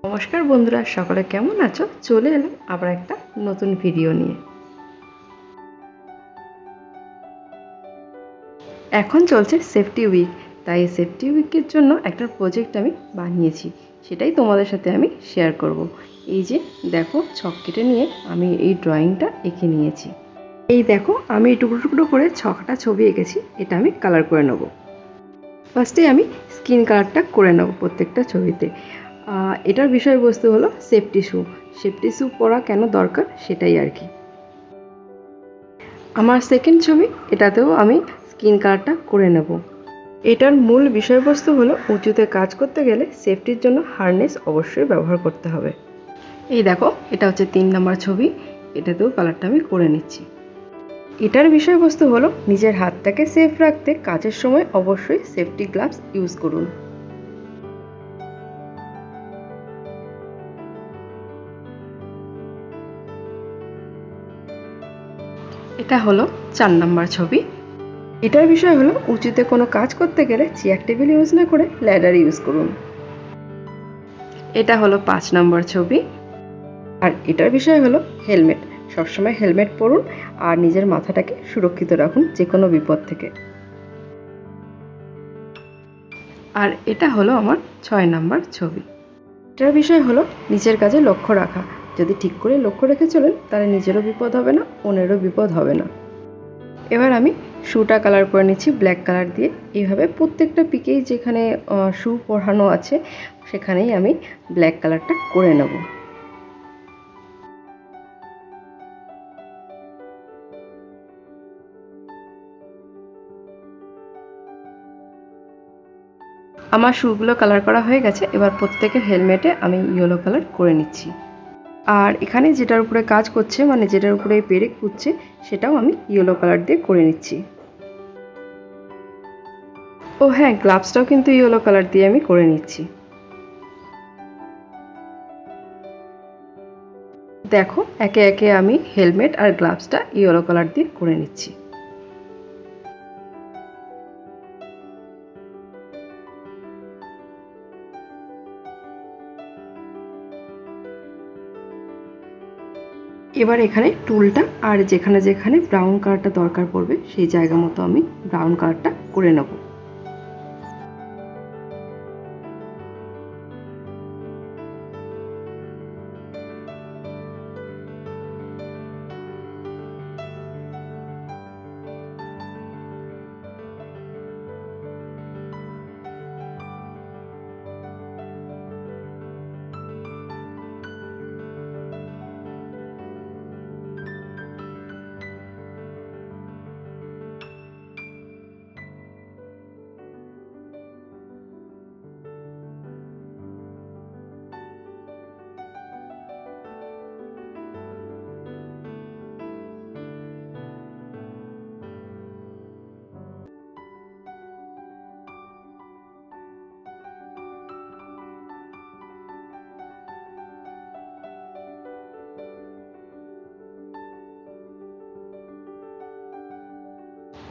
নমস্কার বন্ধুরা, সকলে কেমন আছো? চলে এলাম আবার একটা নতুন ভিডিও নিয়ে। এখন চলছে সেফটি উইক, তাই সেফটি উইকের জন্য একটা প্রজেক্ট আমি বানিয়েছি, সেটাই তোমাদের সাথে আমি শেয়ার করব। এই যে দেখো, ছক কেটে নিয়ে আমি এই ড্রয়িংটা এঁকে নিয়েছি। এই দেখো, আমি টুকরো টুকরো করে ছকটা ছবি এঁকেছি। এটা আমি কালার করে নেব। ফার্স্টে আমি স্কিন কালারটা করে নেব প্রত্যেকটা ছবিতে। এটার বিষয়বস্তু হলো সেফটি শ্যু। সেফটি শ্যু পরা কেন দরকার সেটাই আর কি। আমার সেকেন্ড ছবি, এটাতেও আমি স্কিন কালারটা করে নেব। এটার মূল বিষয়বস্তু হলো উঁচুতে কাজ করতে গেলে সেফটির জন্য হারনেস অবশ্যই ব্যবহার করতে হবে। এই দেখো, এটা হচ্ছে 3 নম্বর ছবি। এটাতেও কালারটা আমি করে নিচ্ছি। এটার বিষয়বস্তু হলো নিজের হাতটাকে সেফ রাখতে কাজের সময় অবশ্যই সেফটি গ্লাভস ইউজ করুন। এটা হলো 4 নম্বর ছবি। এটার বিষয় হলো উঁচুতে কোনো কাজ করতে গেলে চেয়ার টেবিল ইউজ না করে ল্যাডার ইউজ করুন। এটা হলো 5 নম্বর ছবি। আর এটার বিষয় হলো হেলমেট। সবসময় হেলমেট পরুন আর নিজের মাথাটাকে সুরক্ষিত রাখুন যে কোনো বিপদ থেকে। আর এটা হলো আমার 6 নম্বর ছবি। এটার বিষয় হলো নিজের কাজে লক্ষ্য রাখা। যদি ঠিক করে লক্ষ্য রেখে চলেন তাহলে নিজেরও বিপদ হবে না, অন্যেরও বিপদ হবে না। এবার আমি শুটা কালার করে নিচ্ছি ব্ল্যাক কালার দিয়ে। এইভাবে প্রত্যেকটা পিকেই যেখানে শু পরানো আছে সেখানেই আমি ব্ল্যাক কালারটা করে নেব। আমার শুগুলো কালার করা হয়ে গেছে। এবার প্রত্যেকের হেলমেটে আমি ইয়েলো কালার করে নিচ্ছি। আর এখানে যেটার উপরে কাজ করছে, মানে যেটার উপরে পেরেক পুচ্ছে, সেটাও আমি ইয়েলো কালার দিয়ে করে নিচ্ছি। ও হ্যাঁ, গ্লাভসটাও কিন্তু ইয়েলো কালার দিয়ে আমি করে নিচ্ছি। দেখো, একে একে আমি হেলমেট আর গ্লাভসটা ইয়েলো কালার দিয়ে করে নিচ্ছি। এবার এখানে টুলটা আর যেখানে যেখানে ব্রাউন কালারটা দরকার পড়বে সেই জায়গা মতো আমি ব্রাউন কালারটা করে নেব।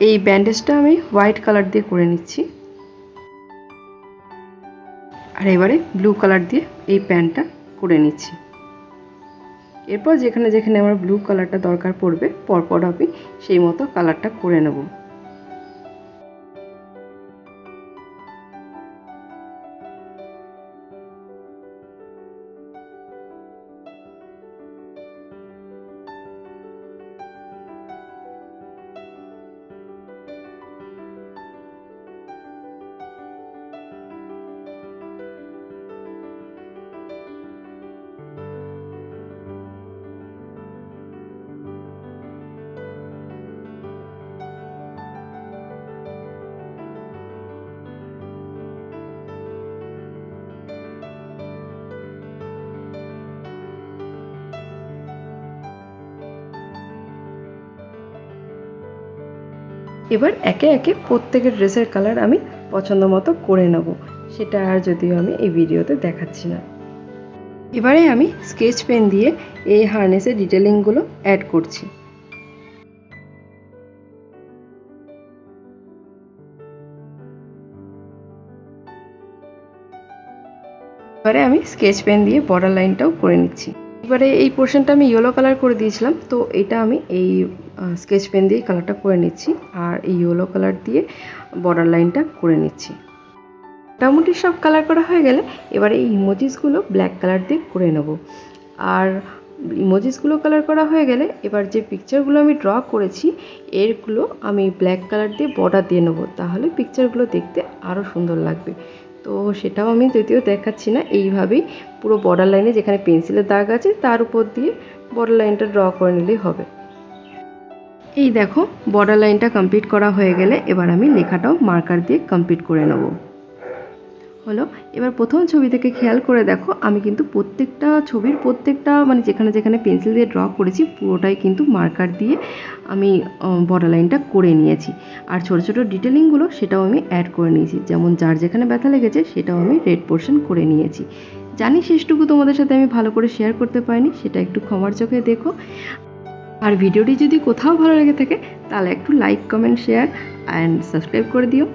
এই ব্যান্ডেজটা আমি হোয়াইট কালার দিয়ে করে নিচ্ছি। আর এবারে ব্লু কালার দিয়ে এই প্যান্টটা করে নিচ্ছি। এরপর যেখানে যেখানে আমার ব্লু কালারটা দরকার পড়বে পরপর আমি সেই মতো কালারটা করে নেব। এবার একে একে প্রত্যেকের ড্রেসের কালার আমি পছন্দ মতো করে নেব। সেটা আর যদিও আমি এই ভিডিওতে দেখাচ্ছি না। এবারে আমি স্কেচ পেন দিয়ে এই হারনেসের ডিটেলিংগুলো অ্যাড করছি। এবার এবারে আমি স্কেচ পেন দিয়ে বর্ডার লাইনটাও করে নিচ্ছি। এবারে এই পোর্শনটা আমি ইয়েলো কালার করে দিয়েছিলাম, তো এটা আমি এই স্কেচ পেন দিয়ে কালারটা করে নিচ্ছি আর এই ইয়েলো কালার দিয়ে বর্ডার লাইনটা করে নিচ্ছি। মোটামুটি সব কালার করা হয়ে গেলে এবারে এই ইমোজিসগুলো ব্ল্যাক কালার দিয়ে করে নেব। আর ইমোজিসগুলো কালার করা হয়ে গেলে এবার যে পিকচারগুলো আমি ড্র করেছি এরগুলো আমি ব্ল্যাক কালার দিয়ে বর্ডার দিয়ে নেবো, তাহলে পিকচারগুলো দেখতে আরও সুন্দর লাগবে। তো সেটাও আমি যদিও দেখাচ্ছি না, এইভাবেই পুরো বর্ডার লাইনে যেখানে পেন্সিলের দাগ আছে তার উপর দিয়ে বর্ডার লাইনটা ড্র করে নিলেই হবে। এই দেখো বর্ডার লাইনটা কমপ্লিট করা হয়ে গেলে এবার আমি লেখাটাও মার্কার দিয়ে কমপ্লিট করে নেব। হলো, এবার প্রথম ছবি থেকে খেয়াল করে দেখো আমি কিন্তু প্রত্যেকটা ছবির প্রত্যেকটা মানে যেখানে যেখানে পেন্সিল দিয়ে ড্র করেছি পুরোটাই কিন্তু মার্কার দিয়ে আমি বর্ডার লাইনটা করে নিয়েছি। আর ছোটো ছোটো ডিটেলিংগুলো সেটাও আমি অ্যাড করে নিয়েছি, যেমন যার যেখানে ব্যথা লেগেছে সেটাও আমি রেড পোর্শন করে নিয়েছি। জানি শেষটুকু তোমাদের সাথে আমি ভালো করে শেয়ার করতে পারিনি, সেটা একটু ক্ষমার চোখে দেখো। আর ভিডিওটি যদি কোথাও ভালো লেগে থাকে তাহলে একটু like, comment, share and subscribe করে দিও।